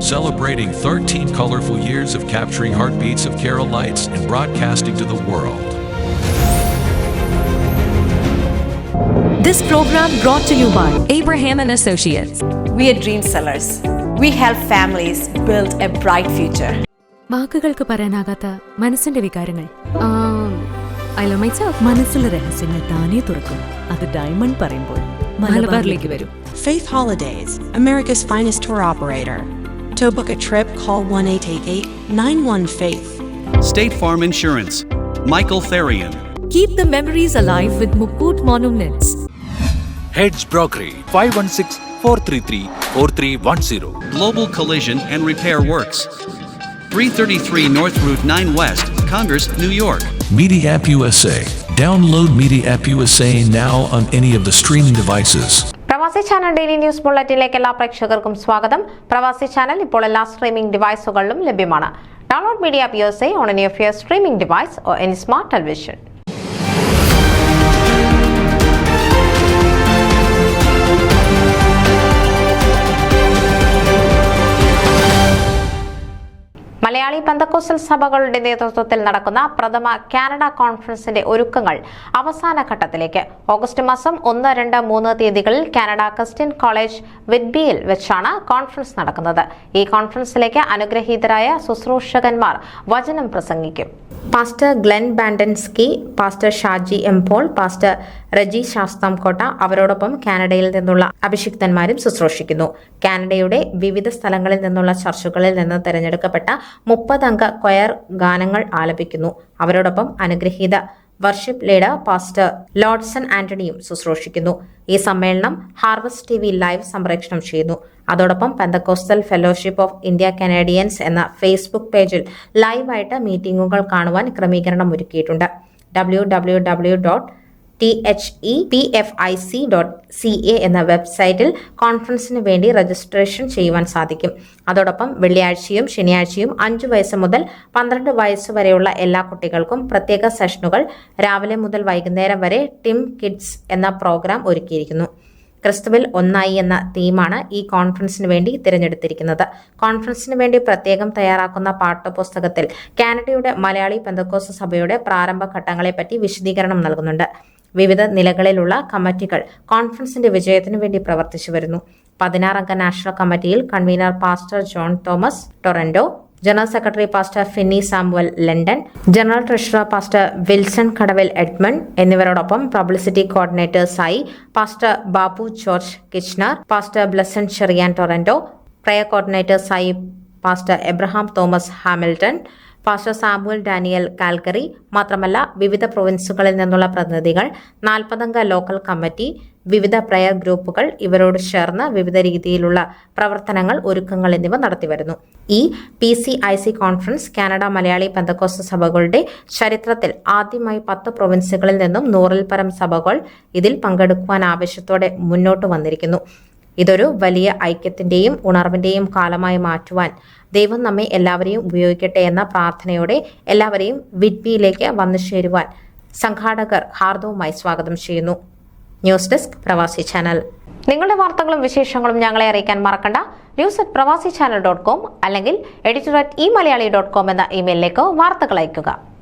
celebrating 13 colorful years of capturing heartbeats of Keralites and broadcasting to the world. This program brought to you by Abraham and Associates. We are dream sellers. We help families build a bright future. വാക്കുകൾക്ക് പറയാനാകാത്ത മനസ്സിന്റെ വികാരങ്ങൾ. I love myself. മനസ്സിലെ രഹസ്യങ്ങൾ താനേ തുറക്കും. അത് diamond പറയുമ്പോൾ മലബാറിലേക്ക് വരും. Faith Holidays, America's finest tour operator. To book a trip, call 1-888-91-FAITH. State Farm Insurance, Michael Therian. Keep the memories alive with Mukut Monuments. Heads Brokery 516-433-4310. Global Collision and Repair Works, 333 North Route 9 West, Congress, New York. Media App USA. Download Media App USA now on any of the streaming devices. പ്രവാസി channel daily news ബുള്ളറ്റിനിലേക്ക് എല്ലാ പ്രേക്ഷകർക്കും സ്വാഗതം. പ്രവാസി channel ഇപ്പോൾ എല്ലാ streaming ഡിവൈസുകളിലും ലഭ്യമാണ്. Download media app USA on any of your streaming device or any smart television. Malayali Pentecostal സഭകളുടെ നേതൃത്വത്തിൽ നടക്കുന്ന പ്രഥമ കാനഡ കോൺഫറൻസിന്റെ ഒരുക്കങ്ങൾ അവസാന ഘട്ടത്തിലേക്ക്. ഓഗസ്റ്റ് മാസം 1, 2, 3 തീയതികളിൽ കാനഡ ക്രിസ്ത്യൻ കോളേജ് വിറ്റ്ബിയിൽ വെച്ചാണ് കോൺഫറൻസ് നടക്കുന്നത്. ഈ കോൺഫറൻസിലേക്ക് അനുഗ്രഹീതരായ ശുശ്രൂഷകന്മാർ വചനം പ്രസംഗിക്കും. Pastor Glen Bandanski, pastor Shaji M Paul, pastor Reji Sasthamkotta, അവരോടൊപ്പം കാനഡയിൽ നിന്നുള്ള അഭിഷിക്തന്മാരും ശുശ്രൂഷിക്കുന്നു. കാനഡയുടെ വിവിധ സ്ഥലങ്ങളിൽ നിന്നുള്ള ചർച്ചുകളിൽ നിന്ന് തെരഞ്ഞെടുക്കപ്പെട്ട 30 അംഗ ക്വയർ ഗാനങ്ങൾ ആലപിക്കുന്നു. അവരോടൊപ്പം അനുഗ്രഹീത വർഷിപ്പ് ലീഡർ പാസ്റ്റർ ലോഡ്സൺ ആന്റണിയും ശുശ്രൂഷിക്കുന്നു. ഈ സമ്മേളനം ഹാർവസ്റ്റ് TV ലൈവ് സംപ്രേഷണം ചെയ്യുന്നു. അതോടൊപ്പം Pentecostal fellowship of India Canadians എന്ന ഫേസ്ബുക്ക് പേജിൽ ലൈവായിട്ട് മീറ്റിംഗുകൾ കാണുവാൻ ക്രമീകരണം ഒരുക്കിയിട്ടുണ്ട്. www.thepfic.ca എന്ന വെബ്സൈറ്റിൽ കോൺഫറൻസിന് വേണ്ടി രജിസ്ട്രേഷൻ ചെയ്യുവാൻ സാധിക്കും. അതോടൊപ്പം വെള്ളിയാഴ്ചയും ശനിയാഴ്ചയും 5 വയസ്സ് മുതൽ 12 വയസ്സ് വരെയുള്ള എല്ലാ കുട്ടികൾക്കും പ്രത്യേക സെഷനുകൾ രാവിലെ മുതൽ വൈകുന്നേരം വരെ ടിം കിഡ്സ് എന്ന പ്രോഗ്രാം ഒരുക്കിയിരിക്കുന്നു. ക്രിസ്തുവിൽ ഒന്നായി എന്ന തീമാണ് ഈ കോൺഫറൻസിന് വേണ്ടി തിരഞ്ഞെടുത്തിരിക്കുന്നത്. കോൺഫറൻസിന് വേണ്ടി പ്രത്യേകം തയ്യാറാക്കുന്ന പാഠ്യപുസ്തകത്തിൽ കാനഡയുടെ മലയാളി പെന്തക്കോസ്ത് സഭയുടെ പ്രാരംഭ ഘട്ടങ്ങളെപ്പറ്റി വിശദീകരണം നൽകുന്നുണ്ട്. വിവിധ നിലകളിലുള്ള കമ്മിറ്റികൾ കോൺഫറൻസിന്റെ വിജയത്തിനു വേണ്ടി പ്രവർത്തിച്ചു വരുന്നു. 16 അംഗ നാഷണൽ കമ്മിറ്റിയിൽ convener pastor John Thomas Toronto, general secretary pastor Finny Samuel London, general treasurer pastor Wilson Kadaval Edmonton എന്നിവരോടൊപ്പം പബ്ലിസിറ്റി കോർഡിനേറ്റേഴ്സായി pastor Babu George Kitchener, pastor Blessen Cherian Toronto, prayer കോർഡിനേറ്റേഴ്സായി pastor Abraham Thomas Hamilton, pastor Samuel Daniel Calgary. മാത്രമല്ല വിവിധ പ്രൊവിൻസുകളിൽ നിന്നുള്ള പ്രതിനിധികൾ, 40 അംഗ local committee, വിവിധ prayer ഗ്രൂപ്പുകൾ ഇവരോട് ചേർന്ന് വിവിധ രീതിയിലുള്ള പ്രവർത്തനങ്ങൾ, ഒരുക്കങ്ങൾ എന്നിവ നടത്തിവരുന്നു. ഈ PCIC conference Canada Malayali Pentecost സഭകളുടെ ചരിത്രത്തിൽ ആദ്യമായി 10 പ്രൊവിൻസുകളിൽ നിന്നും 100-ൽ പരം സഭകൾ ഇതിൽ പങ്കെടുക്കുവാൻ ആവശ്യത്തോടെ മുന്നോട്ട് വന്നിരിക്കുന്നു. ഇതൊരു വലിയ ഐക്യത്തിന്റെയും ഉണർവിന്റെയും കാലമായി മാറ്റുവാൻ ദൈവം നമ്മെ എല്ലാവരെയും ഉപയോഗിക്കട്ടെ എന്ന പ്രാർത്ഥനയോടെ എല്ലാവരെയും വിറ്റ്ബിയിലേക്ക് വന്നു ചേരുവാൻ സംഘാടകർ ഹാർദവുമായി സ്വാഗതം ചെയ്യുന്നു. ന്യൂസ് ഡെസ്ക് പ്രവാസി ചാനൽ. നിങ്ങളുടെ വാർത്തകളും വിശേഷങ്ങളും ഞങ്ങളെ അറിയിക്കാൻ മറക്കണ്ട. news@pravasichannel.com അല്ലെങ്കിൽ editor@eMalayali.com എന്ന ഇമെയിലിലേക്ക് വാർത്തകൾ അയയ്ക്കുക.